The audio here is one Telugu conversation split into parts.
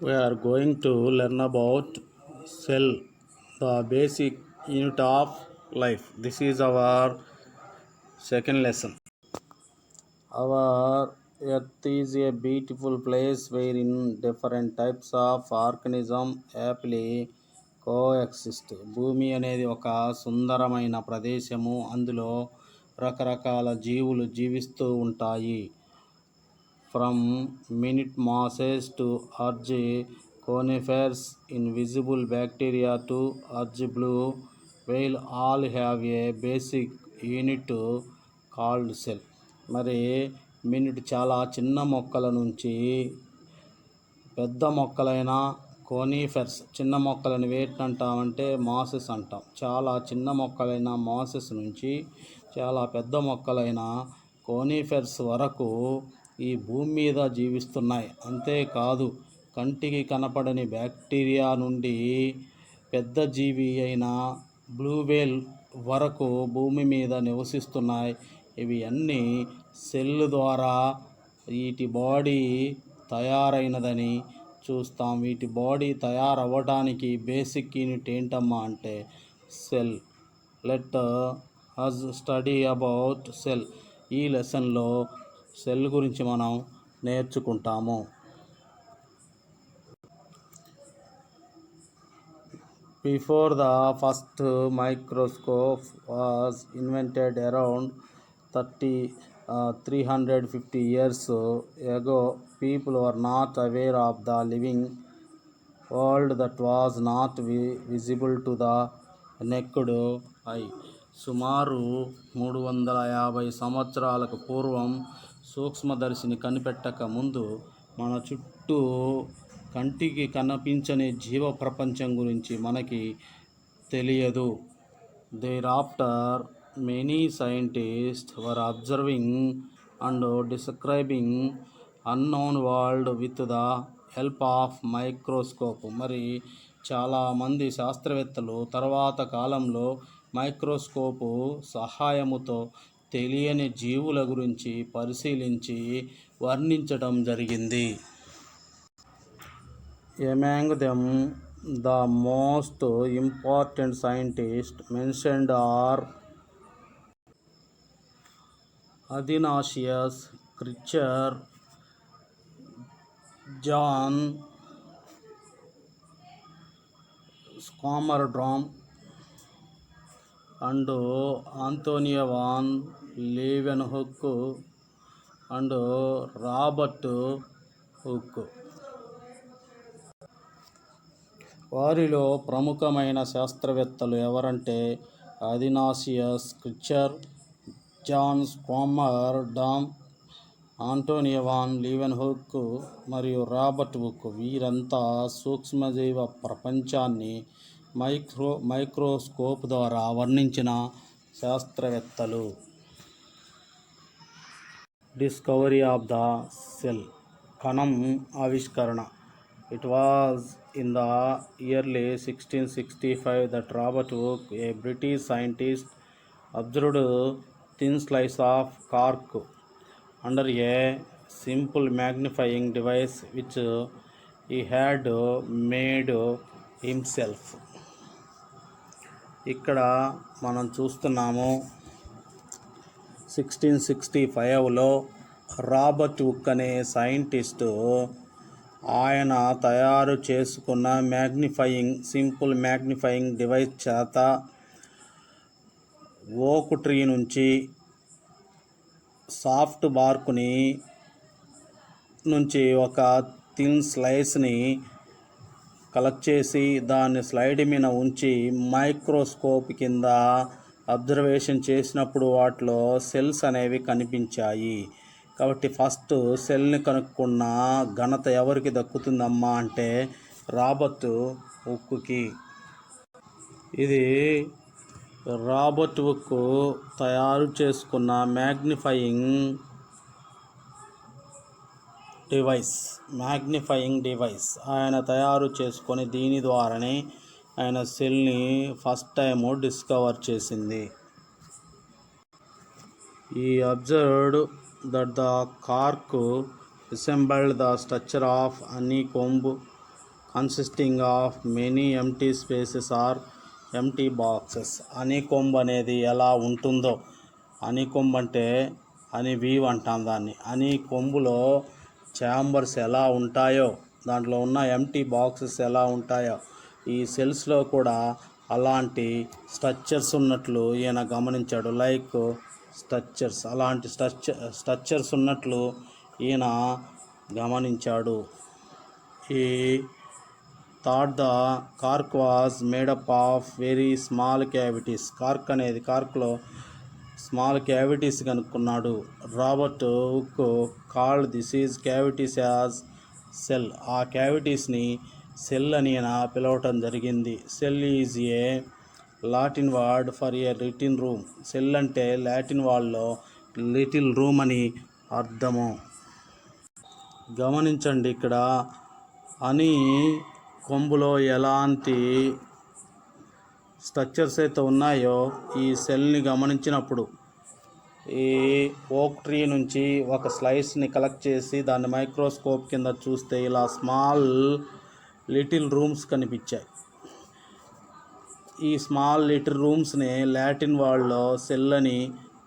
We are going to learn about cell, the basic unit of life. This is our second lesson. Our earth is a beautiful place wherein different types of organisms happily కోఎక్సిస్ట్. భూమి అనేది ఒక సుందరమైన ప్రదేశము. అందులో రకరకాల జీవులు జీవిస్తూ ఉంటాయి. From minute masses to urge conifers, invisible bacteria to urge blue whale all have a basic unit called cell. మరి మినిట్ చాలా చిన్న మొక్కల నుంచి పెద్ద మొక్కలైన కోనిఫెర్స్, చిన్న మొక్కలను వేటిని అంటామంటే మాసెస్ అంటాం. చాలా చిన్న మొక్కలైన మాసెస్ నుంచి చాలా పెద్ద మొక్కలైన కోనిఫెర్స్ వరకు ఈ భూమి మీద జీవిస్తున్నాయి. అంతేకాదు కంటికి కనపడని బ్యాక్టీరియా నుండి పెద్ద జీవి అయిన బ్లూ వేల్ వరకు భూమి మీద నివసిస్తున్నాయి. ఇవి అన్నీ సెల్ ద్వారా వీటి బాడీ తయారైనదని చూస్తాం. వీటి బాడీ తయారవ్వడానికి బేసిక్ యూనిట్ ఏంటమ్మా అంటే cell. Let us study about cell. ఈ లెసన్లో సెల్ గురించి మనం నేర్చుకుంటాము. Before the first microscope was invented around 350 years ago, people were not aware of the living world that was not visible to the naked eye. సుమారు 350 సంవత్సరాలకు పూర్వం సూక్ష్మదర్శిని కనిపెట్టక ముందు మన చుట్టూ కంటికి కనిపించని జీవ ప్రపంచం గురించి మనకి తెలియదు. Thereafter, many scientists were observing and describing unknown world with the help of microscope. మరి చాలామంది శాస్త్రవేత్తలు తర్వాత కాలంలో మైక్రోస్కోపు సహాయముతో తెలియని జీవుల గురించి పరిశీలించి వర్ణించడం జరిగింది. Among them, the most important scientists mentioned are Athanasius Kircher, John Swammerdam, and Antonio van Leeuwenhoek and Robert Hooke. వారిలో ప్రముఖమైన శాస్త్రవేత్తలు ఎవరంటే అథనాసియస్ క్రిచర్, జాన్ స్వామ్మర్డామ్, ఆంటోనియో వాన్ లీవెన్హుక్ మరియు రాబర్ట్ హుక్. వీరంతా సూక్ష్మజీవ ప్రపంచాన్ని మైక్రోస్కోప్ ద్వారా వర్ణించిన శాస్త్రవేత్తలు. డిస్కవరీ ఆఫ్ ద సెల్, కణం ఆవిష్కరణ. It was in the early 1665 that Robert Hooke, a British scientist, observed thin slice of cork under a simple magnifying device which he had made himself. ఇక్కడ మనం చూస్తున్నాము 1665లో రాబర్ట్ హుక్ అనే సైంటిస్టు ఆయన తయారు చేసుకున్న సింపుల్ మ్యాగ్నిఫైయింగ్ డివైస్ చేత ఓక్ ట్రీ నుంచి సాఫ్ట్ బార్కుని నుంచి ఒక థిన్ స్లైస్ని కలెక్ట్ చేసి దాన్ని స్లైడ్ మీద ఉంచి మైక్రోస్కోప్ కింద అబ్జర్వేషన్ చేసినప్పుడు వాటిలో సెల్స్ అనేవి కనిపించాయి. కాబట్టి ఫస్ట్ సెల్ని కనుక్కున్న ఘనత ఎవరికి దక్కుతుందమ్మా అంటే రాబర్ట్ హుక్కి. ఇది రాబర్ట్ హుక్ తయారు చేసుకున్న మ్యాగ్నిఫైయింగ్ డివైస్ ఆయన తయారు చేసుకొని దీని ద్వారానే ఆయన సెల్ని ఫస్ట్ టైము డిస్కవర్ చేసింది. ఈ observed that the cork resembled the structure of honeycomb consisting of many empty spaces or empty boxes. Honeycomb అనేది ఎలా ఉంటుందో, హనీకొంబ్ అంటే వీవ్ అంటాం దాన్ని. హనీకొంబులో ఛాంబర్స్ ఎలా ఉంటాయో, దాంట్లో ఉన్న ఎంటీ బాక్సెస్ ఎలా ఉంటాయో, ఈ సెల్స్లో కూడా అలాంటి స్ట్రక్చర్స్ ఉన్నట్లు ఈయన గమనించాడు. లైక్ స్ట్రక్చర్స్, అలాంటి స్ట్రక్చర్స్ ఉన్నట్లు ఈయన గమనించాడు. ఈ thought the cork was made up of very small cavities. కార్క్లో స్మాల్ క్యావిటీస్ కనుక్కున్నాడు. Robert Hooke called this is cavities as cell. ఆ క్యావిటీస్ని సెల్ అని పిలవటం జరిగింది. Cell is a Latin word for a little room. Cell అంటే లాటిన్ వాళ్ళలో లిటిల్ రూమ్ అని అర్థము. గమనించండి, ఇక్కడ అని కొంబులో ఎలాంటి స్ట్రక్చర్స్ అయితే ఉన్నాయో ఈ సెల్ని గమనించినప్పుడు, ఈ ఓక్ ట్రీ నుంచి ఒక స్లైస్ని కలెక్ట్ చేసి దాన్ని మైక్రోస్కోప్ కింద చూస్తే ఇలా స్మాల్ లిటిల్ రూమ్స్ కనిపించాయి. ఈ స్మాల్ లిటిల్ రూమ్స్ని లాటిన్ వాళ్ళలో సెల్ అని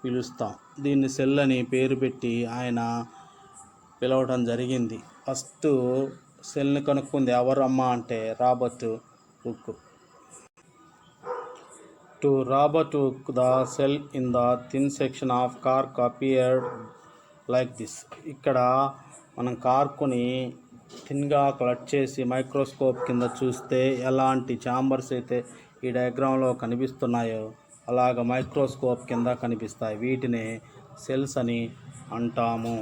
పిలుస్తాం. దీన్ని సెల్ అని పేరు పెట్టి ఆయన పిలవటం జరిగింది. ఫస్ట్ సెల్ని కనుక్కుంది ఎవరమ్మా అంటే Robert hook. To Robert hook the cell in the thin section of cork appeared like this. ఇక్కడ మనం కార్కుని థిన్గా కలెక్ట్ చేసి మైక్రోస్కోప్ కింద చూస్తే ఎలాంటి ఛాంబర్స్ అయితే ఈ డయాగ్రామ్లో కనిపిస్తున్నాయో అలాగ మైక్రోస్కోప్ కింద కనిపిస్తాయి. వీటిని సెల్స్ అని అంటాము.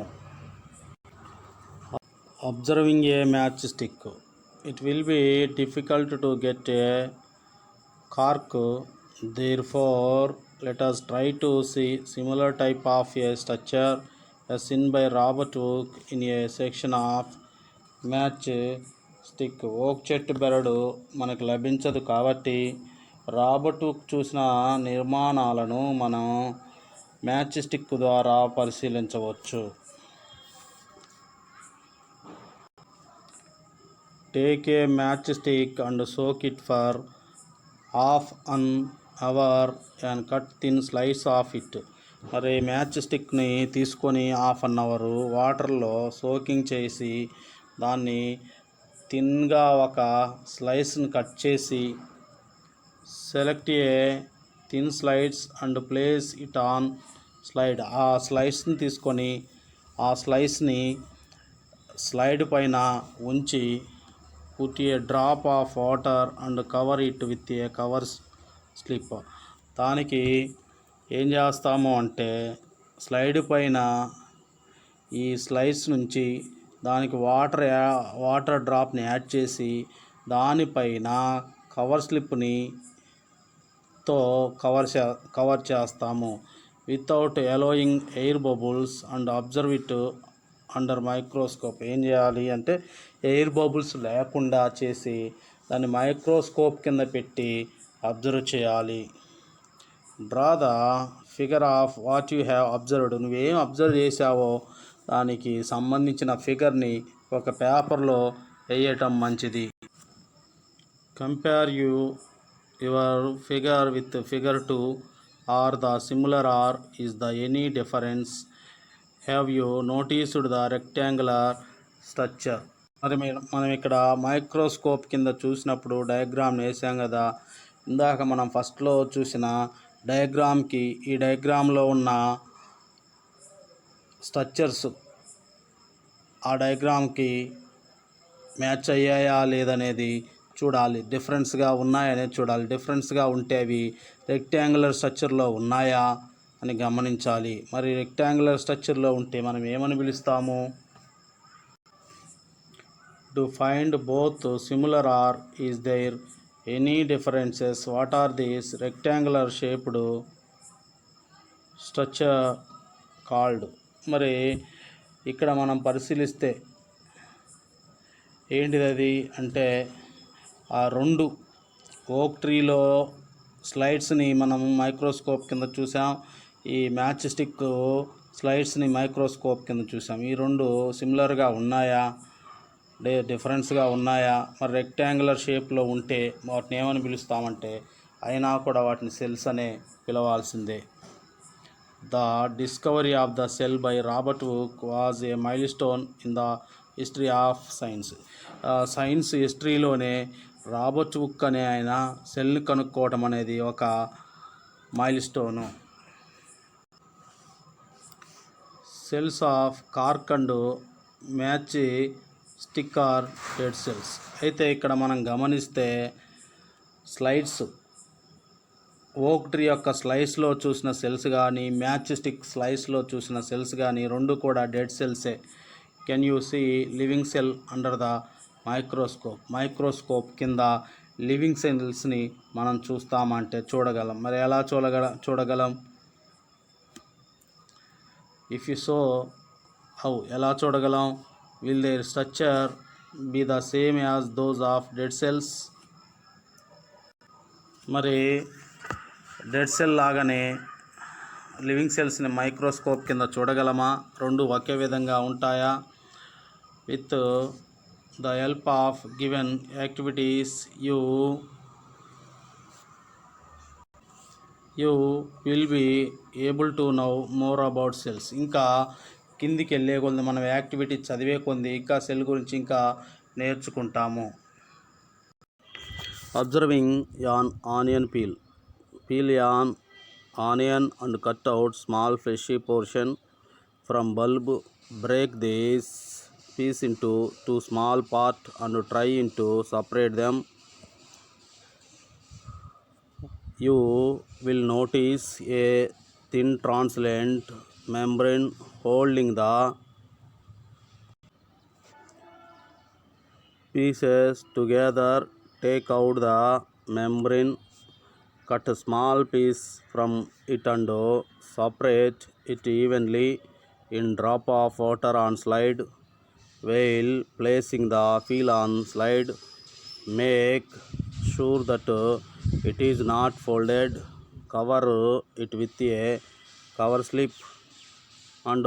Observing A match stick. It will be difficult to get a cork. Therefore, let us try to see similar type of a structure as seen by Robert Hooke in a section of match stick. ఓక్ చెట్టు బెరడు మనకు లభించదు కాబట్టి రాబర్ట్ హుక్ చూసిన నిర్మాణాలను మనం మ్యాచ్ స్టిక్ ద్వారా పరిశీలించవచ్చు. Take a matchstick and soak it for half an hour and cut thin slices of it. మరి మ్యాచ్ స్టిక్ని తీసుకొని హాఫ్ అన్ అవరు వాటర్లో సోకింగ్ చేసి దాన్ని థిన్గా ఒక స్లైస్ని కట్ చేసి select a thin slides and place it on slide. ఆ స్లైస్ని తీసుకొని ఆ స్లైస్ని స్లైడ్ పైన ఉంచి put a drop of water and cover it with a cover slip. దానికి ఏం చేస్తాము అంటే స్లైడ్ పైన ఈ స్లైస్ నుంచి దానికి వాటర్ డ్రాప్ని యాడ్ చేసి దానిపైన కవర్ స్లిప్ని తో కవర్ చేస్తాము. Without allowing air bubbles and observe it under microscope. ఏం చేయాలి అంటే ఎయిర్ బబుల్స్ లేకుండా చేసి దాన్ని మైక్రోస్కోప్ కింద పెట్టి అబ్జర్వ్ చేయాలి. Draw the figure of what you have observed. నువ్వేం అబ్జర్వ్ చేసావో దానికి సంబంధించిన ఫిగర్ని ఒక పేపర్లో వేయటం మంచిది. Compare your figure with figure 2 are the similar or is the any difference. Have you noticed the rectangular structure. మరి మనం ఇక్కడ మైక్రోస్కోప్ కింద చూసినప్పుడు డయాగ్రామ్ వేసాం కదా. ఇందాక మనం ఫస్ట్లో చూసిన డయాగ్రామ్కి ఈ డయాగ్రామ్లో ఉన్న స్ట్రక్చర్స్ ఆ డయాగ్రామ్కి మ్యాచ్ అయ్యాయా లేదనేది చూడాలి. డిఫరెన్స్గా ఉన్నాయనేది చూడాలి. డిఫరెన్స్గా ఉంటే అవి రెక్టాంగులర్ స్ట్రక్చర్లో ఉన్నాయా అని గమనించాలి. మరి రెక్టాంగులర్ స్ట్రక్చర్లో ఉంటే మనం ఏమని పిలుస్తాము? To find both similar or is there any differences. What are these rectangular shaped structure called. మరి ఇక్కడ మనం పరిశీలిస్తే ఏంటిది అది అంటే ఆ రెండు ఓక్ ట్రీలో స్లైడ్స్ని మనం మైక్రోస్కోప్ కింద చూసాం. ఈ మ్యాచ్ స్టిక్ స్లైడ్స్ని మైక్రోస్కోప్ కింద చూసాం. ఈ రెండు సిమిలర్గా ఉన్నాయా డిఫరెన్స్గా ఉన్నాయా? మరి రెక్టాంగులర్ షేప్లో ఉంటే వాటిని ఏమని పిలుస్తామంటే అయినా కూడా వాటిని సెల్స్ అనే పిలవాల్సిందే. The discovery of the cell by Robert Hooke was a milestone in the history of science. Science హిస్టరీలోనే రాబర్ట్ హుక్ అనే ఆయన సెల్ని కనుక్కోవటం అనేది ఒక milestone. Cells of cork and matchstick are dead cells. అయితే ఇక్కడ మనం గమనిస్తే స్లైడ్స్ ఓక్ ట్రీ యొక్క స్లైస్లో చూసిన సెల్స్ కానీ మ్యాచ్ స్టిక్ స్లైస్లో చూసిన సెల్స్ కానీ రెండు కూడా డెడ్ సెల్సే. Can you see living cell under the microscope కింద లివింగ్ సెల్స్ని మనం చూస్తామంటే చూడగలం. మరి ఎలా చూడగలం? ఇఫ్ యు సో హౌ, ఎలా చూడగలం? Will their structure be the same as those of dead cells. మరి డెడ్ సెల్ లాగానే లివింగ్ సెల్స్ని మైక్రోస్కోప్ కింద చూడగలమా? రెండు ఒకే విధంగా ఉంటాయా? With the help of given activities you will be able to know more about cells. ఇంకా కిందికి వెళ్ళే కొద్ది మనం యాక్టివిటీ చదివే కొద్ది ఇంకా సెల్ గురించి ఇంకా నేర్చుకుంటాము. Observing an onion peel. Peel an onion and cut out small fleshy portion from bulb. Break this piece into two small parts and try to separate them. You will notice a thin translucent membrane holding the pieces together. Take out the membrane, cut a small piece from it and separate it evenly in drop of water on slide. While placing the peel on slide, make sure that it is not folded. Cover it with a cover slip and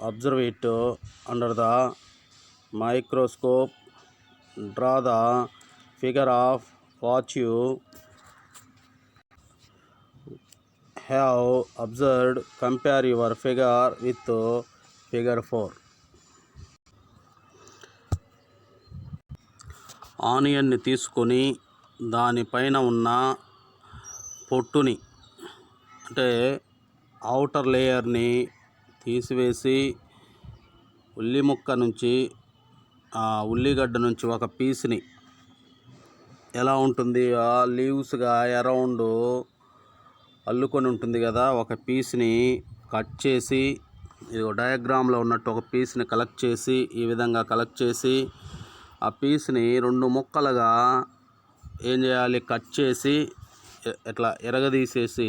observe it under the microscope. Draw the figure of what you have observed. Compare your figure with figure 4. ఆనియన్ని తీసుకొని దానిపైన ఉన్న పొట్టుని అంటే ఔటర్ లేయర్ని తీసివేసి ఉల్లి ముక్క నుంచి ఉల్లిగడ్డ నుంచి ఒక పీస్ని ఎలా ఉంటుంది లీవ్స్గా అరౌండ్ అల్లుకొని ఉంటుంది కదా, ఒక పీస్ని కట్ చేసి ఇది డయాగ్రామ్లో ఉన్నట్టు ఒక పీస్ని కలెక్ట్ చేసి ఈ విధంగా కలెక్ట్ చేసి ఆ పీస్ని రెండు ముక్కలుగా ఏం చేయాలి, కట్ చేసి ఇట్లా ఎరగదీసేసి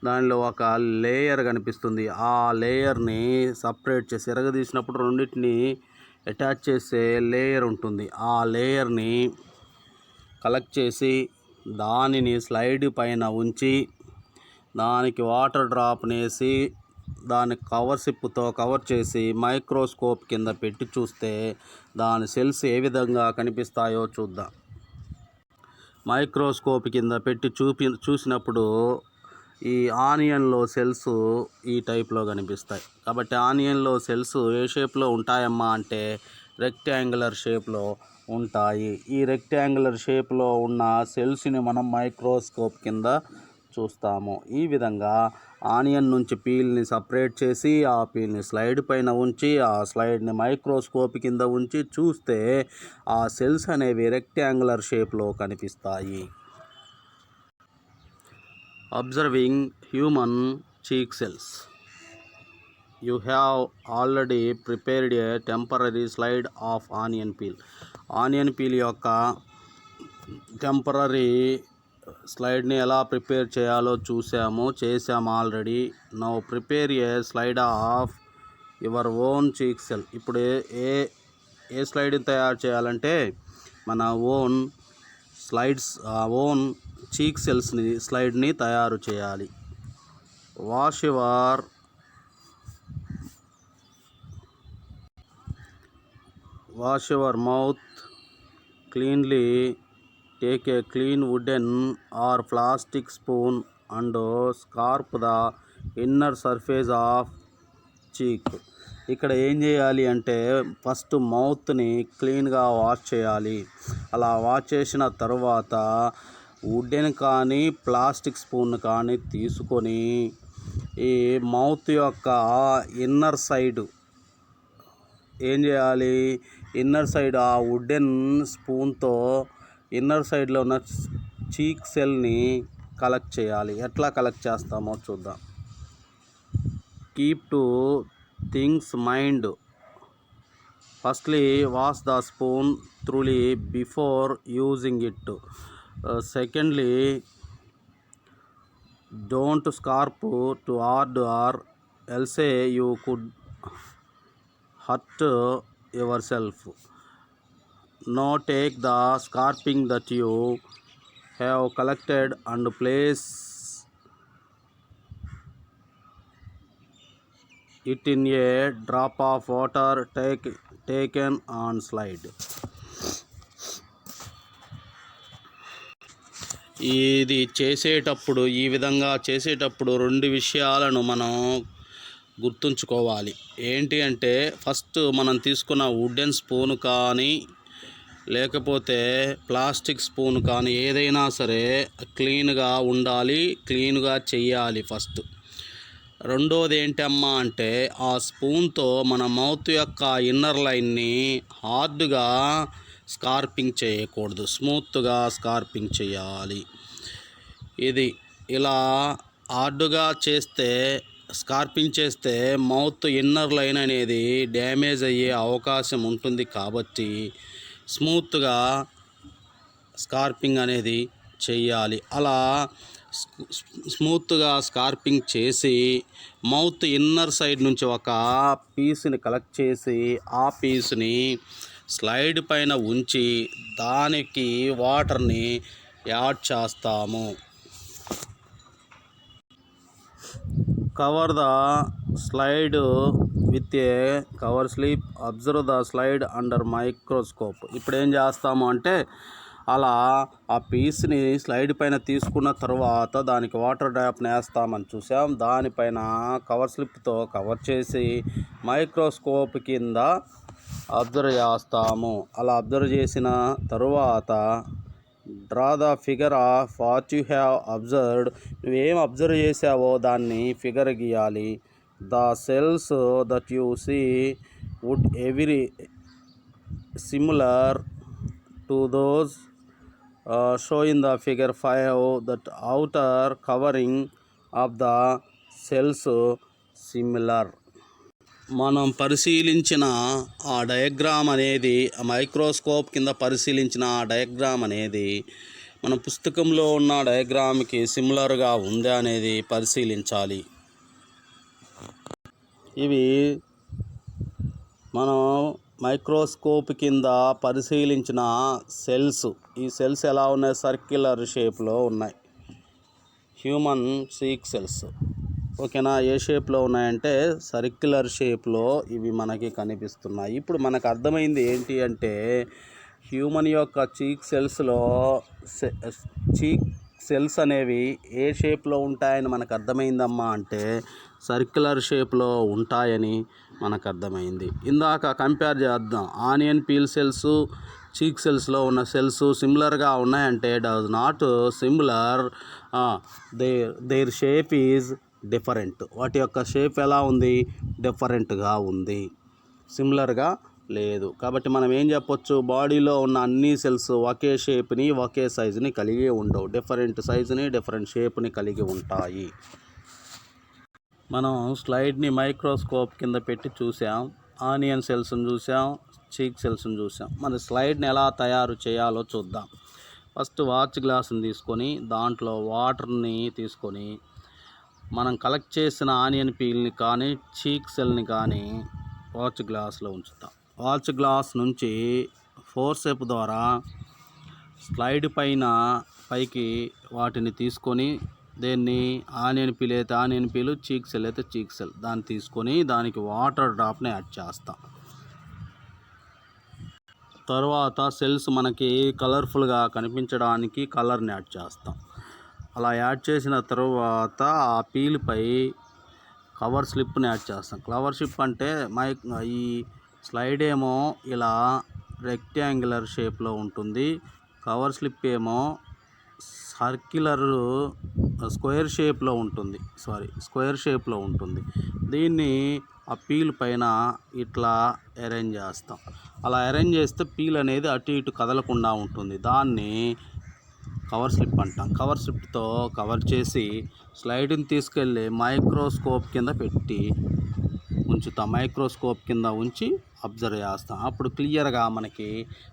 దానిలో ఒక లేయర్ కనిపిస్తుంది. ఆ లేయర్ని సపరేట్ చేసి ఎరగదీసినప్పుడు రెండింటిని అటాచ్ చేసే లేయర్ ఉంటుంది. ఆ లేయర్ని కలెక్ట్ చేసి దానిని స్లైడ్ పైన ఉంచి దానికి వాటర్ డ్రాప్ని వేసి దాన్ని కవర్ సిప్తో కవర్ చేసి మైక్రోస్కోప్ కింద పెట్టి చూస్తే దాని సెల్స్ ఏ విధంగా కనిపిస్తాయో చూద్దాం. మైక్రోస్కోప్ కింద పెట్టి చూసినప్పుడు ఈ ఆనియన్లో సెల్స్ ఈ టైప్లో కనిపిస్తాయి. కాబట్టి ఆనియన్లో సెల్స్ ఏ షేప్లో ఉంటాయమ్మా అంటే రెక్టాంగులర్ షేప్లో ఉంటాయి. ఈ రెక్టాంగులర్ షేప్లో ఉన్న సెల్స్ని మనం మైక్రోస్కోప్ కింద చూస్తాము. ఈ విధంగా ఆనియన్ నుంచి పీల్ని సపరేట్ చేసి ఆ పీల్ని స్లైడ్ పైన ఉంచి ఆ స్లైడ్ని మైక్రోస్కోప్ కింద ఉంచి చూస్తే ఆ సెల్స్ అనేవి రెక్టాంగులర్ షేప్లో కనిపిస్తాయి. Observing human cheek cells. You have already prepared a temporary slide of onion peel. Onion peel యొక్క టెంపరీ స్లైడ్ని ఎలా ప్రిపేర్ చేయాలో చేసాము already. Now prepare a slide of your own cheek cell. ఇప్పుడు ఏ స్లైడ్ని తయారు చేయాలంటే మన ఓన్ చీక్ సెల్స్ని స్లైడ్ని తయారు చేయాలి. Wash your Wash your mouth cleanly. Take a clean wooden or plastic spoon and scrape the inner surface of cheek. ఇక్కడ ఏం చేయాలి అంటే ఫస్ట్ మౌత్ని క్లీన్గా వాష్ చేయాలి. అలా వాష్ చేసిన తర్వాత వుడెన్ కానీ ప్లాస్టిక్ స్పూన్ కానీ తీసుకొని ఈ మౌత్ యొక్క ఇన్నర్ సైడ్ ఏం చేయాలి, ఇన్నర్ సైడ్ ఆ వుడెన్ స్పూన్తో ఇన్నర్ సైడ్లో ఉన్న చీక్ సెల్ని కలెక్ట్ చేయాలి. ఎట్లా కలెక్ట్ చేస్తామో చూద్దాం. Keep two things mind. Firstly wash the spoon thoroughly before using it. Secondly don't scrape too hard or else you could hurt yourself. Now take the scarping that you have collected and place it in a drop of water taken on slide. ఇది చేసేటప్పుడు ఈ విధంగా చేసేటప్పుడు రెండు విషయాలను మనం గుర్తుంచుకోవాలి. ఏంటి అంటే ఫస్ట్ మనం తీసుకున్న వుడెన్ స్పూన్ కానీ లేకపోతే ప్లాస్టిక్ స్పూన్ కానీ ఏదైనా సరే క్లీన్గా ఉండాలి, క్లీన్గా చెయ్యాలి ఫస్ట్. రెండోది ఏంటమ్మా అంటే ఆ స్పూన్తో మన మౌత్ యొక్క ఇన్నర్ లైన్ని హార్డ్గా స్కార్పింగ్ చేయకూడదు, స్మూత్గా స్కార్పింగ్ చేయాలి. ఇది ఇలా హార్డ్గా చేస్తే స్కార్పింగ్ చేస్తే మౌత్ ఇన్నర్ లైన్ అనేది డ్యామేజ్ అయ్యే అవకాశం ఉంటుంది. కాబట్టి స్మూత్గా స్కార్పింగ్ అనేది చెయ్యాలి. అలా స్మూత్గా స్కార్పింగ్ చేసి మౌత్ ఇన్నర్ సైడ్ నుంచి ఒక పీస్ని కలెక్ట్ చేసి ఆ పీస్ని స్లైడ్ పైన ఉంచి దానికి వాటర్ని యాడ్ చేస్తాము. Cover the slide with a cover slip. Observe the slide under microscope. ఇప్పుడు ఏం చేస్తాము అంటే అలా ఆ పీస్ని స్లైడ్ పైన తీసుకున్న తర్వాత దానికి వాటర్ డ్రాప్ని వేస్తామని చూసాం. దానిపైన కవర్ స్లిప్తో కవర్ చేసి మైక్రోస్కోప్ కింద అబ్జర్వ్ చేస్తాము. అలా అబ్జర్వ్ చేసిన తరువాత draw the figure of what you have observed. నువ్వేం అబ్జర్వ్ చేసావో దాన్ని ఫిగర్ గీయాలి. The cells that you see would every similar to those show in the figure 5. That outer covering of the cells similar. మనం పరిశీలించిన ఆ డయాగ్రామ్ అనేది మైక్రోస్కోప్ కింద పరిశీలించిన ఆ డయాగ్రామ్ అనేది మన పుస్తకంలో ఉన్న డయాగ్రామ్కి సిమిలర్గా ఉందా అనేది పరిశీలించాలి. ఇవి మనం మైక్రోస్కోప్ కింద పరిశీలించిన సెల్స్. ఈ సెల్స్ ఎలా ఉన్నాయి? సర్క్యులర్ షేప్లో ఉన్నాయి. Human cheek cells. ఓకేనా? ఏ షేప్లో ఉన్నాయంటే సర్క్యులర్ షేప్లో ఇవి మనకి కనిపిస్తున్నాయి. ఇప్పుడు మనకు అర్థమైంది ఏంటి అంటే హ్యూమన్ యొక్క చీక్ సెల్స్లో చీక్ సెల్స్ అనేవి ఏ షేప్లో ఉంటాయని మనకు అర్థమైందమ్మా అంటే సర్క్యులర్ షేప్లో ఉంటాయని మనకు అర్థమైంది. ఇందాక కంపేర్ చేద్దాం. ఆనియన్ పీల్ సెల్స్ చీక్ సెల్స్లో ఉన్న సెల్స్ సిమిలర్గా ఉన్నాయంటే does not similar. Their shape is different. వాటి యొక్క షేప్ ఎలా ఉంది? డిఫరెంట్గా ఉంది, సిమిలర్గా లేదు. కాబట్టి మనం ఏం చెప్పొచ్చు? బాడీలో ఉన్న అన్ని సెల్స్ ఒకే షేప్ని ఒకే సైజుని కలిగి ఉండవు. డిఫరెంట్ సైజుని డిఫరెంట్ షేప్ని కలిగి ఉంటాయి. మనం స్లైడ్ని మైక్రోస్కోప్ కింద పెట్టి చూసాం. ఆనియన్ సెల్స్ని చూసాం, చీక్ సెల్స్ని చూసాం. మన స్లైడ్ని ఎలా తయారు చేయాలో చూద్దాం. ఫస్ట్ వాచ్ గ్లాస్ని తీసుకొని దాంట్లో వాటర్ని తీసుకొని మనం కలెక్ట్ చేసిన ఆనియన్ పీల్ని కానీ చీక్ సెల్ని కానీ వాచ్ గ్లాస్లో ఉంచుతాం. వాచ్ గ్లాస్ నుంచి ఫోర్సెప్ ద్వారా స్లైడ్ పైన పైకి వాటిని తీసుకొని దీన్ని ఆనియన్ పీల్ అయితే ఆనియన్ పీలు, చీక్ సెల్ అయితే చీక్ సెల్ దాన్ని తీసుకొని దానికి వాటర్ డ్రాప్ని యాడ్ చేస్తాం. తర్వాత సెల్స్ మనకి కలర్ఫుల్గా కనిపించడానికి కలర్ని యాడ్ చేస్తాం. అలా యాడ్ చేసిన తర్వాత ఆ పీల్పై కవర్ స్లిప్ని యాడ్ చేస్తాం. కవర్ స్లిప్ అంటే ఈ స్లైడ్ ఏమో ఇలా రెక్టాంగులర్ షేప్లో ఉంటుంది, కవర్ స్లిప్ ఏమో స్క్వేర్ షేప్లో ఉంటుంది. దీన్ని ఆ పీల్ పైన ఇట్లా అరేంజ్ చేస్తాం. అలా అరేంజ్ చేస్తే పీల్ అనేది అటు ఇటు కదలకుండా ఉంటుంది. దాన్ని కవర్ స్లిప్ అంటాం. కవర్ స్లిప్తో కవర్ చేసి స్లైడ్ని తీసుకెళ్ళి మైక్రోస్కోప్ కింద ఉంచి అబ్జర్వ్ చేస్తాం. అప్పుడు క్లియర్గా మనకి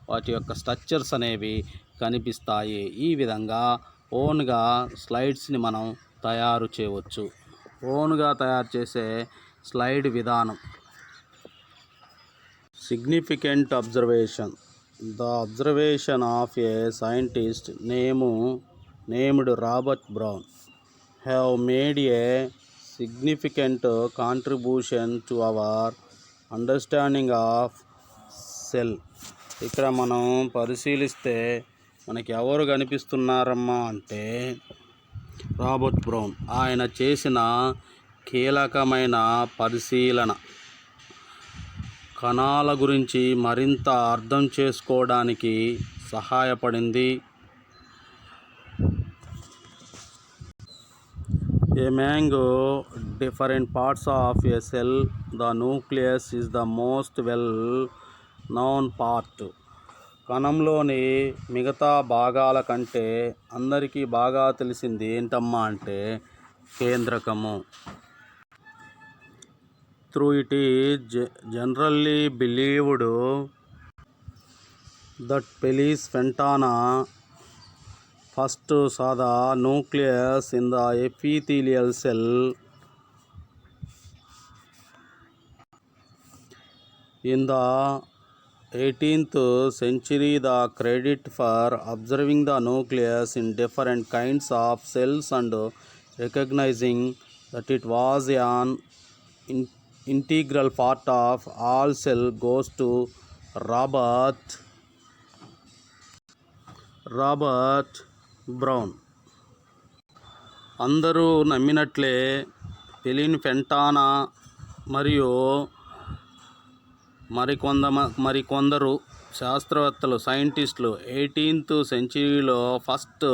వాటి యొక్క స్ట్రక్చర్స్ అనేవి కనిపిస్తాయి. ఈ విధంగా ఓన్గా స్లైడ్స్ని మనం తయారు చేయవచ్చు. ఓన్గా తయారు చేసే స్లైడ్ విధానం. Significant observation. The observation of A scientist named Robert brown have made A significant contribution to our understanding of cell. ఇక్కడ మనం పరిశీలిస్తే మనకి ఎవరు కనిపిస్తున్నారమ్మా అంటే రాబర్ట్ బ్రౌన్. ఆయన చేసిన కీలకమైన పరిశీలన కణాల గురించి మరింత అర్థం చేసుకోవడానికి సహాయపడింది. Among different parts of a cell, the nucleus is the most well-known part. కణంలోని మిగతా భాగాల కంటే అందరికీ బాగా తెలిసింది ఏంటమ్మా అంటే కేంద్రకము. Through it is generally believed that Felix Fontana first saw the nucleus in the epithelial cell. In the 18th century, the credit for observing the nucleus in different kinds of cells and recognizing that it was an integral part of all cell goes to Robert Brown. అందరూ నమ్మినట్లే ఫెలిన్ ఫెంటానా మరియు మరికొందరు శాస్త్రవేత్తలు సైంటిస్టులు 18th సెంచరీలో ఫస్ట్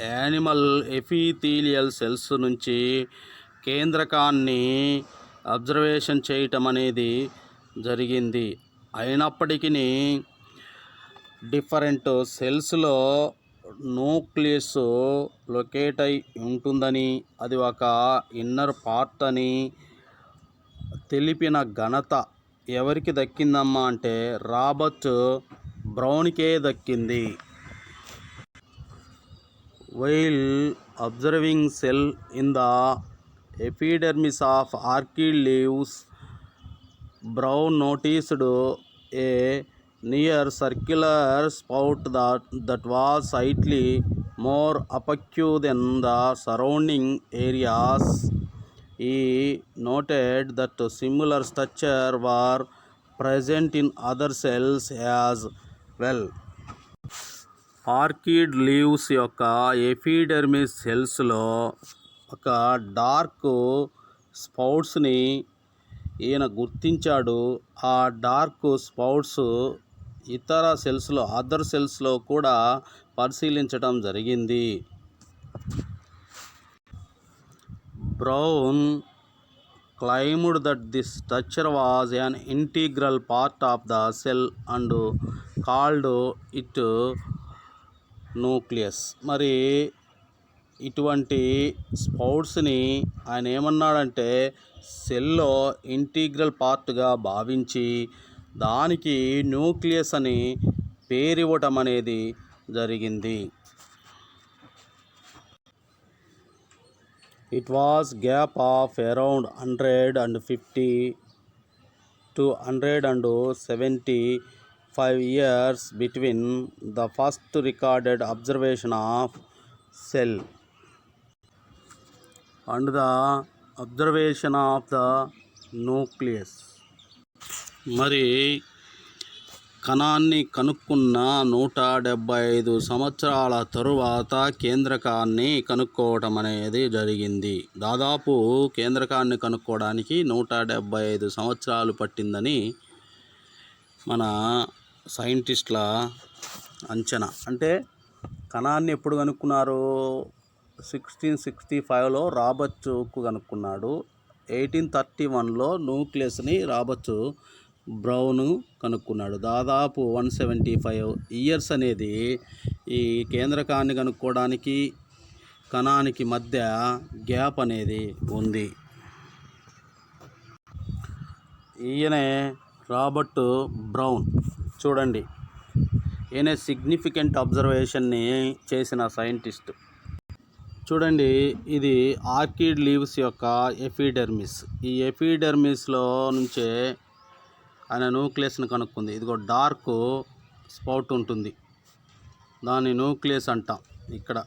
యానిమల్ ఎపిథీలియల్ సెల్స్ నుంచి కేంద్రకాన్ని అబ్జర్వేషన్ చేయటం అనేది జరిగింది. అయినప్పటికీ డిఫరెంట్ సెల్స్లో న్యూక్లియస్ లొకేట్ అయి ఉంటుందని, అది ఒక ఇన్నర్ పార్ట్ అని తెలిపిన ఘనత ఎవరికి దక్కిందమ్మా అంటే రాబర్ట్ బ్రౌన్కే దక్కింది. While observing cell in the epidermis of orchid leaves, brown noticed A near circular spout that was slightly more opaque than the surrounding areas. He noted that similar structure were present in other cells as well. Orchid leaves యొక్క ఎపిడెర్మిస్ సెల్స్లో ఒక డార్క్ స్పౌట్స్ని ఈయన గుర్తించాడు. ఆ డార్క్ స్పౌట్స్ అదర్ సెల్స్లో కూడా పరిశీలించడం జరిగింది. Brown claimed that this structure was an integral part of the cell and called it nucleus. మరి ఇటువంటి స్పౌట్స్ని ఆయన ఏమన్నాడంటే సెల్లో ఇంటిగ్రల్ పార్ట్గా భావించి దానికి న్యూక్లియస్ అని పేరివ్వటం అనేది జరిగింది. It was gap of around 150 to 175 years between the first recorded observation of cell and the observation of the nucleus. మరి కణాన్ని కనుక్కున్న 175 సంవత్సరాల తరువాత కేంద్రకాన్ని కనుక్కోవటం అనేది జరిగింది. దాదాపు కేంద్రకాన్ని కనుక్కోవడానికి 175 సంవత్సరాలు పట్టిందని మన సైంటిస్టుల అంచనా. అంటే కణాన్ని ఎప్పుడు కనుక్కున్నారు? 1665లో రాబర్ట్ హుక్ కనుక్కున్నాడు. 1831లో న్యూక్లియస్ని రాబర్ట్ బ్రౌన్ కనుక్కున్నాడు. దాదాపు 175 ఇయర్స్ అనేది ఈ కేంద్రకాన్ని కనుక్కోవడానికి కణానికి మధ్య గ్యాప్ అనేది ఉంది. ఈయనే రాబర్ట్ బ్రౌన్. చూడండి, ఈయన సిగ్నిఫికెంట్ అబ్జర్వేషన్ని చేసిన సైంటిస్ట్. చూడండి, ఇది ఆర్కిడ్ లీవ్స్ యొక్క ఎపిడెర్మిస్. ఈ ఎపిడెర్మిస్లో నుంచే ఆయన న్యూక్లియస్ని కనుక్కుంది. ఇదిగో డార్క్ స్పౌట్ ఉంటుంది, దాన్ని న్యూక్లియస్ అంటాం. ఇక్కడ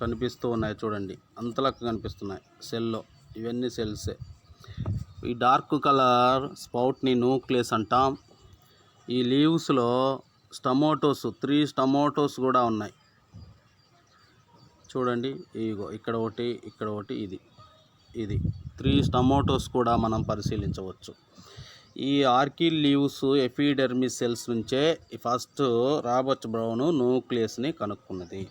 కనిపిస్తూ ఉన్నాయి చూడండి, అంతలకు కనిపిస్తున్నాయి సెల్లో, ఇవన్నీ సెల్సే. ఈ డార్క్ కలర్ స్పౌట్ని న్యూక్లియస్ అంటాం. ఈ లీవ్స్లో స్టమోటోస్ 3 స్టమోటోస్ కూడా ఉన్నాయి చూడండి. ఇగో ఇక్కడ ఒకటి, ఇక్కడ ఒకటి, ఇది 3 స్టమోటోస్ కూడా మనం పరిశీలించవచ్చు. ఈ ఆర్కిడ్ లీవ్స్ ఎపిడెర్మిస్ సెల్స్ నుంచే ఫస్ట్ రాబర్ట్ బ్రౌన్ న్యూక్లియస్ని కనుక్కున్నది.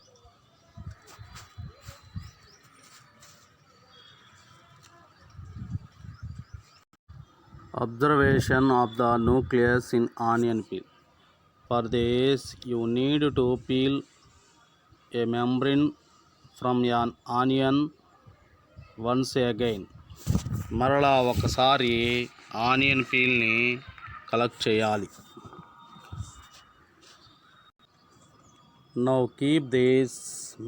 Observation of the nucleus in onion peel. For this you need to peel a membrane from an onion once again. మరలా ఒకసారి ఆనియన్ పీల్ని కలెక్ట్ చేయాలి. Now keep this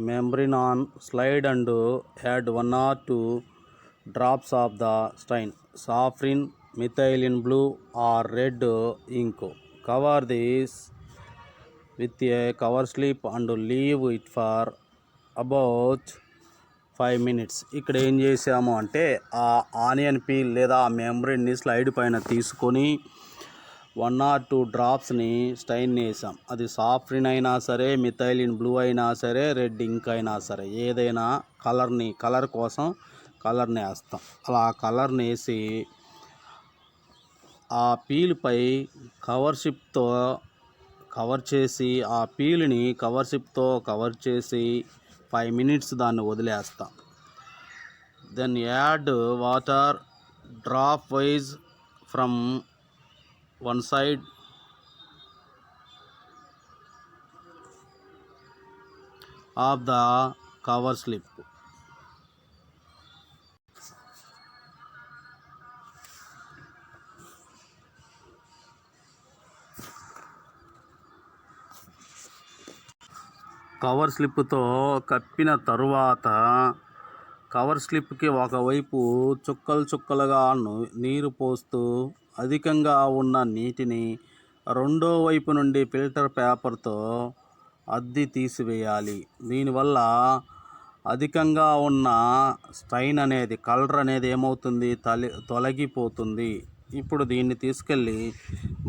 membrane on slide and add 1 or 2 drops of the stain, saffron, methylene blue or red ink. Cover this with a cover slip and leave it for about 5 minutes. ఇక్కడ ఏం చేసాము అంటే ఆ ఆనియన్ పీల్ లేదా ఆ మెంబ్రెన్ని స్లైడ్ పైన తీసుకొని 1 or 2 డ్రాప్స్ని స్టైన్ వేసాం. అది సాఫ్రిన్ అయినా సరే, మిథైలిన్ బ్లూ అయినా సరే, రెడ్ ఇంక్ అయినా సరే, ఏదైనా కలర్ కోసం కలర్ని వేస్తాం. అలా కలర్ని వేసి ఆ పీల్పై కవర్ షిప్తో కవర్ చేసి, ఆ పీల్ని కవర్ షిప్తో కవర్ చేసి 5 minutes దాన్ని వదిలేస్తాం. Then add water dropwise from one side of the cover slip. Cover స్లిప్తో కప్పిన తరువాత కవర్ స్లిప్కి ఒకవైపు చుక్కలుగా నీరు పోస్తూ అధికంగా ఉన్న నీటిని రెండో వైపు నుండి ఫిల్టర్ పేపర్తో అద్ది తీసివేయాలి. దీనివల్ల అధికంగా ఉన్న స్టైన్ అనేది, కలర్ అనేది ఏమవుతుంది, తొలగిపోతుంది. ఇప్పుడు దీన్ని తీసుకెళ్ళి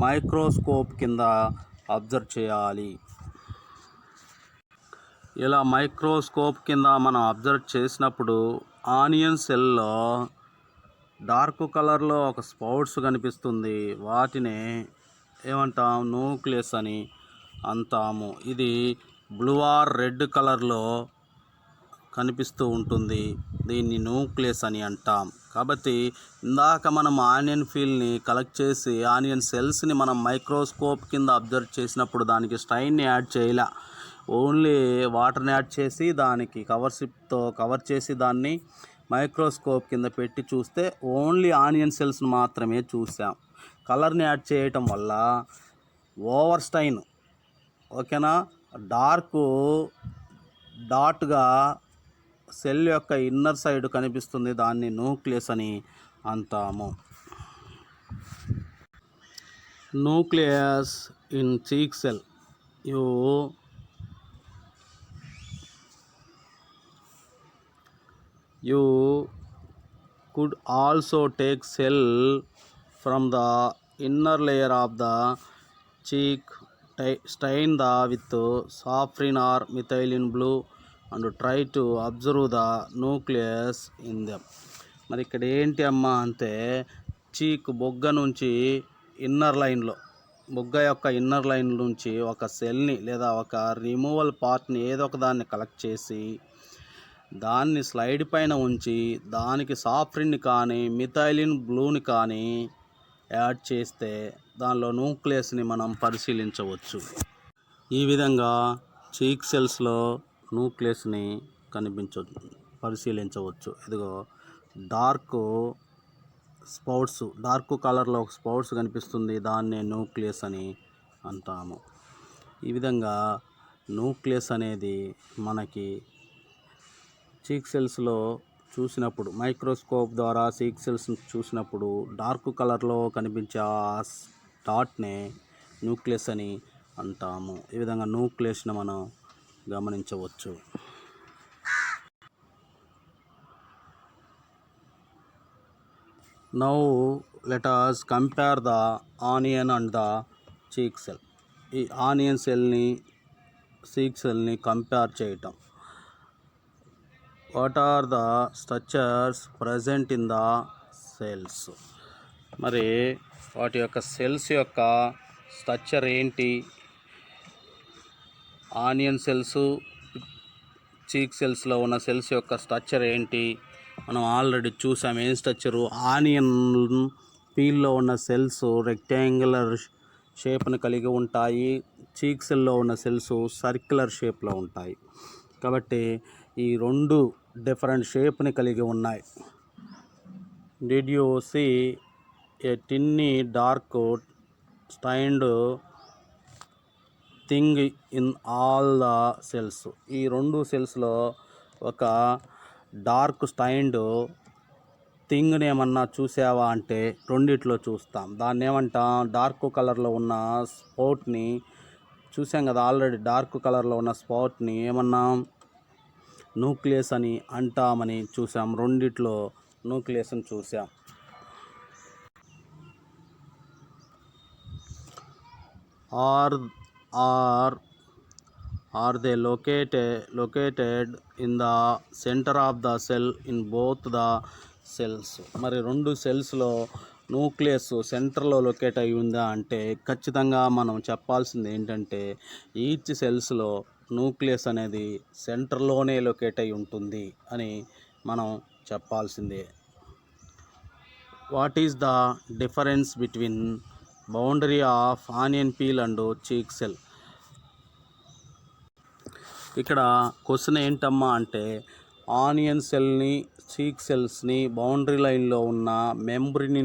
మైక్రోస్కోప్ కింద అబ్జర్వ్ చేయాలి. ఇలా మైక్రోస్కోప్ కింద మనం అబ్జర్వ్ చేసినప్పుడు ఆనియన్ సెల్లో డార్క్ కలర్లో ఒక స్పౌట్స్ కనిపిస్తుంది. వాటిని ఏమంటాం? న్యూక్లియస్ అని అంటాము. ఇది బ్లూ ఆర్ రెడ్ కలర్లో కనిపిస్తూ ఉంటుంది, దీన్ని న్యూక్లియస్ అని అంటాం. కాబట్టి ఇందాక మనం ఆనియన్ పీల్ని కలెక్ట్ చేసి ఆనియన్ సెల్స్ని మనం మైక్రోస్కోప్ కింద అబ్జర్వ్ చేసినప్పుడు దానికి స్టైన్ని యాడ్ చేయలే, ఓన్లీ వాటర్ని యాడ్ చేసి దానికి కవర్ స్లిప్తో కవర్ చేసి దాన్ని మైక్రోస్కోప్ కింద పెట్టి చూస్తే ఓన్లీ ఆనియన్ సెల్స్ని మాత్రమే చూసాం. కలర్ని యాడ్ చేయటం వల్ల ఓవర్ స్టైన్, ఓకేనా, డార్క్ డాట్గా సెల్ యొక్క ఇన్నర్ సైడ్ కనిపిస్తుంది, దాన్ని న్యూక్లియస్ అని అంటాము. Nucleus in cheek cell. You could also take cell from the inner layer of the cheek, stain the with saffron or methylene blue and try to observe the nucleus in them. మరి ఇక్కడ ఏంటి అమ్మా అంటే చీక్ బొగ్గ నుంచి ఇన్నర్ లైన్లో బొగ్గ యొక్క ఇన్నర్ లైన్ నుంచి ఒక సెల్ని లేదా ఒక రిమూవల్ పార్ట్ని ఏదో ఒక దాన్ని కలెక్ట్ చేసి దాన్ని స్లైడ్ పైన ఉంచి దానికి సాఫ్రిన్ని కానీ మిథైలిన్ బ్లూని కానీ యాడ్ చేస్తే దానిలో న్యూక్లియస్ని మనం పరిశీలించవచ్చు. ఈ విధంగా చీక్ సెల్స్లో న్యూక్లియస్ని పరిశీలించవచ్చు. ఇదిగో డార్క్ కలర్లో ఒక స్పౌట్స్ కనిపిస్తుంది, దాన్నే న్యూక్లియస్ అని అంటాము. ఈ విధంగా న్యూక్లియస్ అనేది మనకి చీక్ సెల్స్లో చూసినప్పుడు మైక్రోస్కోప్ ద్వారా చీక్ సెల్స్ చూసినప్పుడు డార్క్ కలర్లో కనిపించే ఆ డాట్నే న్యూక్లియస్ అని అంటాము. ఈ విధంగా న్యూక్లియస్ని మనం గమనించవచ్చు. Now let us compare the onion and the cheek cell. ఈ ఆనియన్ సెల్ని చీక్ సెల్ని కంపేర్ చేయటం. What are the structures present in the cells. మరి వాటి యొక్క సెల్స్ యొక్క స్ట్రక్చర్ ఏంటి? ఆనియన్ సెల్స్, చీక్ సెల్స్లో ఉన్న సెల్స్ యొక్క స్ట్రక్చర్ ఏంటి? మనం ఆల్రెడీ చూసాం. ఏం స్ట్రక్చరు? ఆనియన్ పీల్లో ఉన్న సెల్స్ రెక్టాంగులర్ షేప్ని కలిగి ఉంటాయి, చీక్ సెల్లో ఉన్న సెల్స్ సర్క్యులర్ షేప్లో ఉంటాయి. కాబట్టి ఈ రెండు డిఫరెంట్ షేప్ని కలిగి ఉన్నాయి. Did you see a tiny dark stained thing in all the cells. ఈ రెండు సెల్స్లో ఒక డార్క్ స్టైన్డ్ థింగ్ని ఏమన్నా చూసావా అంటే రెండిట్లో చూస్తాం. దాన్ని ఏమంటాం? డార్క్ కలర్లో ఉన్న స్పాట్ని చూసాం కదా, ఆల్రెడీ డార్క్ కలర్లో ఉన్న స్పాట్ని ఏమన్నాం? న్యూక్లియస్ అని అంటామని చూసాం. రెండిట్లో న్యూక్లియస్ని చూసాం. Are they located in the center of the cell in both the cells. మరి రెండు సెల్స్లో న్యూక్లియస్ సెంటర్లో లొకేట్ అయి ఉందా అంటే ఖచ్చితంగా మనం చెప్పాల్సింది ఏంటంటే ఈచ్ సెల్స్లో న్యూక్లియస్ అనేది సెంటర్లోనే లొకేట్ అయి ఉంటుంది అని మనం చెప్పాల్సిందే. What is the difference between boundary of onion peel and cheek cell? ఇక్కడ క్వశ్చన్ ఏంటమ్మా అంటే ఆనియన్ సెల్ని, చీక్ సెల్స్ని బౌండరీ లైన్లో ఉన్న మెంబ్రేన్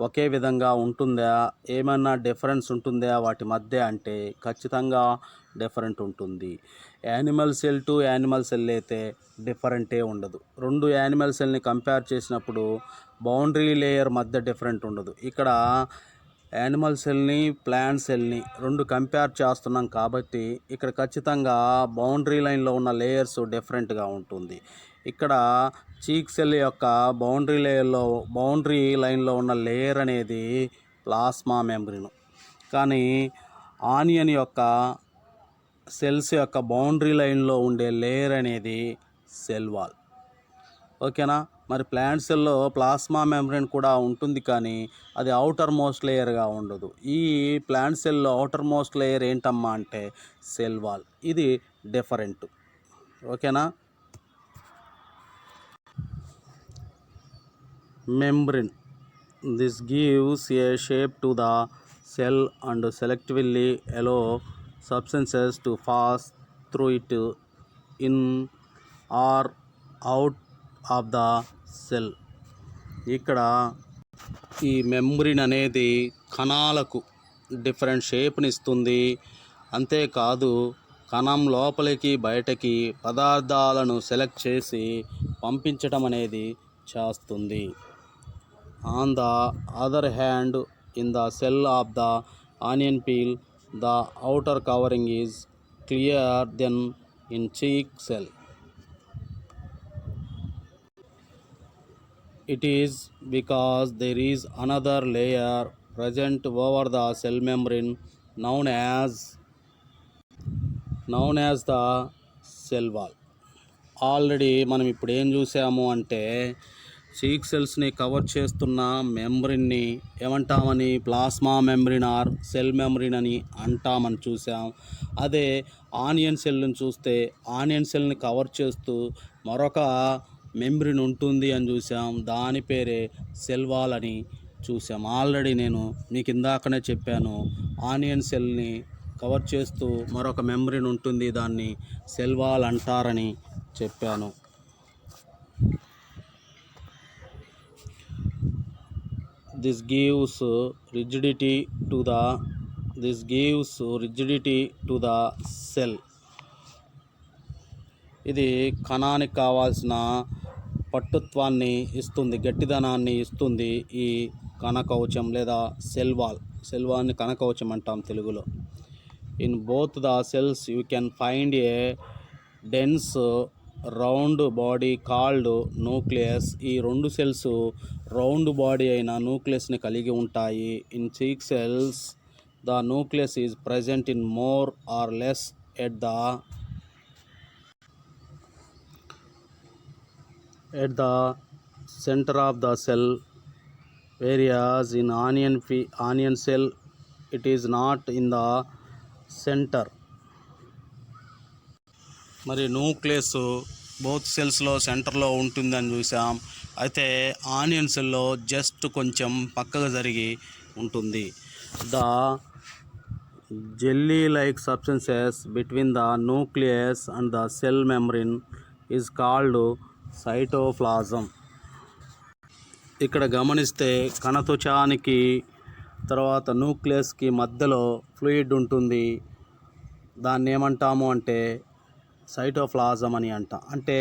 ఒకే విధంగా ఉంటుందా, ఏమన్నా డిఫరెన్స్ ఉంటుందా వాటి మధ్య అంటే ఖచ్చితంగా డిఫరెంట్ ఉంటుంది. Animal cell to animal cell అయితే డిఫరెంటే ఉండదు. రెండు యానిమల్ సెల్ని కంపేర్ చేసినప్పుడు బౌండరీ లేయర్ మధ్య డిఫరెంట్ ఉండదు. ఇక్కడ యానిమల్ సెల్ని, ప్లాంట్ సెల్ని రెండు కంపేర్ చేస్తున్నాం కాబట్టి ఇక్కడ ఖచ్చితంగా బౌండరీ లైన్లో ఉన్న లేయర్స్ డిఫరెంట్గా ఉంటుంది. ఇక్కడ చీక్ సెల్ యొక్క బౌండరీ లైన్లో ఉన్న లేయర్ అనేది ప్లాస్మా మెంబ్రేన్, కానీ ఆనియన్ యొక్క సెల్స్ యొక్క బౌండరీ లైన్లో ఉండే లేయర్ అనేది సెల్ వాల్. ఓకేనా? మరి ప్లాంట్ సెల్లో ప్లాస్మా మెంబ్రేన్ కూడా ఉంటుంది, కానీ అది అవుటర్ మోస్ట్ లేయర్గా ఉండదు. ఈ ప్లాంట్ సెల్లో అవుటర్ మోస్ట్ లేయర్ ఏంటమ్మా అంటే సెల్ వాల్. ఇది డిఫరెంట్. ఓకేనా? membrane. This gives a shape to the cell and selectively allow substances to pass through it in or out of the cell. ఇక్కడ ఈ మెంబ్రేన్ అనేది కణాలకు డిఫరెంట్ షేప్ని ఇస్తుంది. అంతేకాదు కణం లోపలికి బయటకి పదార్థాలను సెలెక్ట్ చేసి పంపించడం అనేది చేస్తుంది. On the other hand, in the cell of the onion peel, the outer covering is clearer than in cheek cell. It is because there is another layer present over the cell membrane known as the cell wall. Already మనం ఇప్పుడు ఏం చూసాము అంటే చీక్ సెల్స్ని కవర్ చేస్తున్న మెంబ్రిన్ని ఏమంటామని plasma membrane or cell membrane అని అంటామని చూసాం. అదే ఆనియన్ సెల్ని చూస్తే ఆనియన్ సెల్ని కవర్ చేస్తూ మరొక మెంబ్రిన్ ఉంటుంది అని చూసాం. దాని పేరే సెల్ వాల్ అని చూసాం. ఆల్రెడీ నేను మీకు ఇందాకనే చెప్పాను, ఆనియన్ సెల్ని కవర్ చేస్తూ మరొక మెంబ్రిన్ ఉంటుంది, దాన్ని సెల్ వాల్ అంటారని చెప్పాను. This gives rigidity to the cell. ఇది కణానికి కావాల్సిన పట్టుత్వాన్ని ఇస్తుంది, గట్టిదనాన్ని ఇస్తుంది ఈ కణకవచం లేదా సెల్ వాల్ని కణకవచం అంటాం తెలుగులో. In both the cells you can find a dense round body called nucleus. ఈ రెండు సెల్స్ రౌండ్ బాడీ అయిన న్యూక్లియస్ని కలిగి ఉంటాయి. In cheek cells the nucleus is present in more or less at the center of the cell, whereas in onion cell it is not in the center. మరి న్యూక్లియస్ బోత్ సెల్స్లో సెంటర్లో ఉంటుందని చూసాం. అయితే ఆనియన్ సెల్లో జస్ట్ కొంచెం పక్కగా జరిగి ఉంటుంది. The jelly like substances between the nucleus and the cell membrane is called cytoplasm. ఇక్కడ గమనిస్తే కణత్వచానికి తర్వాత న్యూక్లియస్కి మధ్యలో ఫ్లూయిడ్ ఉంటుంది. దాన్ని ఏమంటాము అంటే సైటోప్లాజం అని అంటాం. అంటే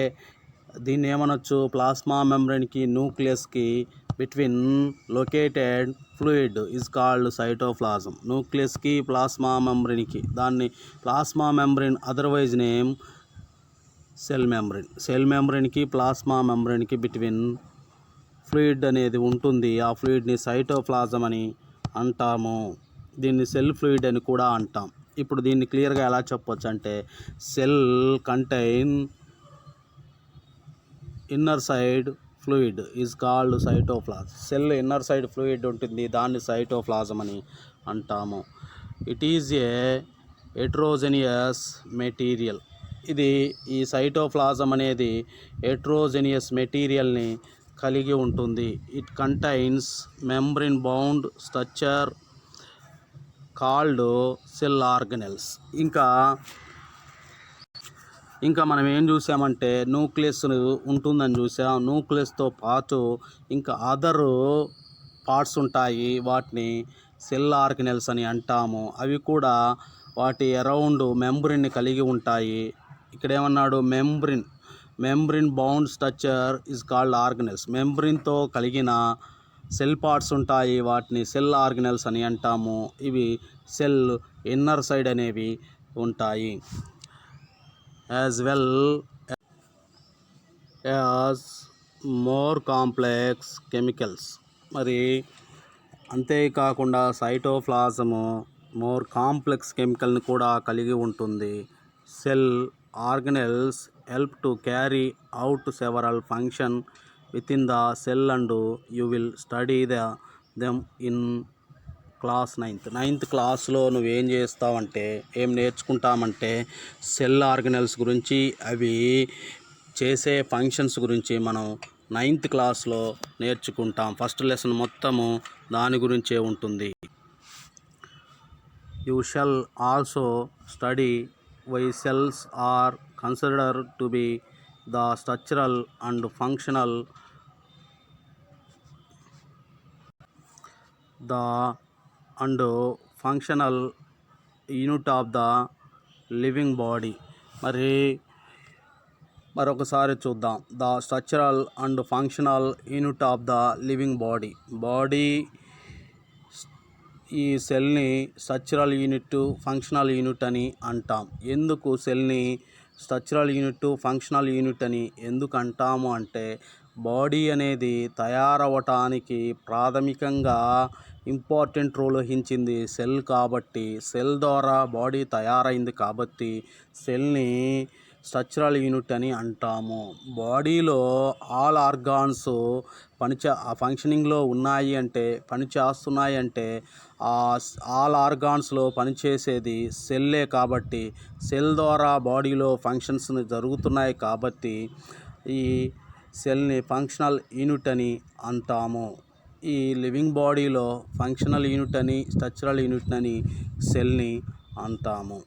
దీన్ని ఏమనొచ్చు, ప్లాస్మా మెంబ్రెన్కి న్యూక్లియస్కి between located fluid is called cytoplasm. న్యూక్లియస్కి ప్లాస్మా మెంబ్రెన్కి, దాన్ని plasma membrane otherwise name cell మెంబ్రెన్కి ప్లాస్మా మెంబ్రెన్కి బిట్వీన్ ఫ్లూయిడ్ అనేది ఉంటుంది. ఆ ఫ్లూయిడ్ని సైటోప్లాజం అని అంటాము. దీన్ని సెల్ ఫ్లూయిడ్ అని కూడా అంటాం. ఇప్పుడు దీన్ని క్లియర్గా ఎలా చెప్పొచ్చు అంటే cell contain inner side fluid is called cytoplasm. Cell inner side fluid ఉంటుంది, దాన్ని సైటోప్లాజం అని అంటాము. It is a heterogeneous material. ఇది ఈ సైటోప్లాజం అనేది హెట్రోజెనియస్ మెటీరియల్ని కలిగి ఉంటుంది. It contains membrane bound structure called cell organelles. ఇంకా మనం ఏం చూసామంటే న్యూక్లియస్ ఉంటుందని చూసాం. న్యూక్లియస్తో పాటు ఇంకా అదర్ పార్ట్స్ ఉంటాయి, వాటిని సెల్ ఆర్గనెల్స్ అని అంటాము. అవి కూడా వాటి అరౌండ్ మెంబ్రెన్ని కలిగి ఉంటాయి. ఇక్కడ ఏమన్నాడు, membrane bound structure is called organelles. మెంబ్రెన్తో కలిగిన సెల్ పార్ట్స్ ఉంటాయి, వాటిని సెల్ ఆర్గనెల్స్ అని అంటాము. ఇవి సెల్ ఇన్నర్ సైడ్ అనేవి ఉంటాయి. As well as more complex chemicals. మరి అంతేకాకుండా సైటోప్లాజము మోర్ కాంప్లెక్స్ కెమికల్ని కూడా కలిగి ఉంటుంది. Cell organelles help to carry out several function within the cell and you will study them in class 9th క్లాస్లో నువ్వేం చేస్తావంటే ఏం నేర్చుకుంటామంటే సెల్ ఆర్గనెల్స్ గురించి, అవి చేసే ఫంక్షన్స్ గురించి మనం 9th క్లాస్లో నేర్చుకుంటాం. ఫస్ట్ లెసన్ మొత్తము దాని గురించే ఉంటుంది. You shall also study why cells are considered to be the structural and functional unit of the living body. మరొకసారి చూద్దాం. The structural and functional unit of the living body. ఈ సెల్ని స్ట్రక్చరల్ యూనిట్, ఫంక్షనల్ యూనిట్ అని అంటాం. ఎందుకు సెల్ని స్ట్రక్చరల్ యూనిట్, ఫంక్షనల్ యూనిట్ అని ఎందుకు అంటాము అంటే బాడీ అనేది తయారవటానికి ప్రాథమికంగా ఇంపార్టెంట్ రోల్ వహించింది సెల్ కాబట్టి, సెల్ ద్వారా బాడీ తయారైంది కాబట్టి సెల్ని స్ట్రక్చరల్ యూనిట్ అని అంటాము. బాడీలో ఆల్ ఆర్గాన్స్ ఫంక్షనింగ్లో ఉన్నాయి అంటే, పనిచేస్తున్నాయి అంటే ఆల్ ఆర్గాన్స్లో పనిచేసేది సెల్లే కాబట్టి, సెల్ ద్వారా బాడీలో ఫంక్షన్స్ జరుగుతున్నాయి కాబట్టి ఈ సెల్ని ఫంక్షనల్ యూనిట్ అని అంటాము. ఈ లివింగ్ బాడీలో ఫంక్షనల్ యూనిట్ అని, స్ట్రక్చరల్ యూనిట్ అని సెల్ని అంటాము.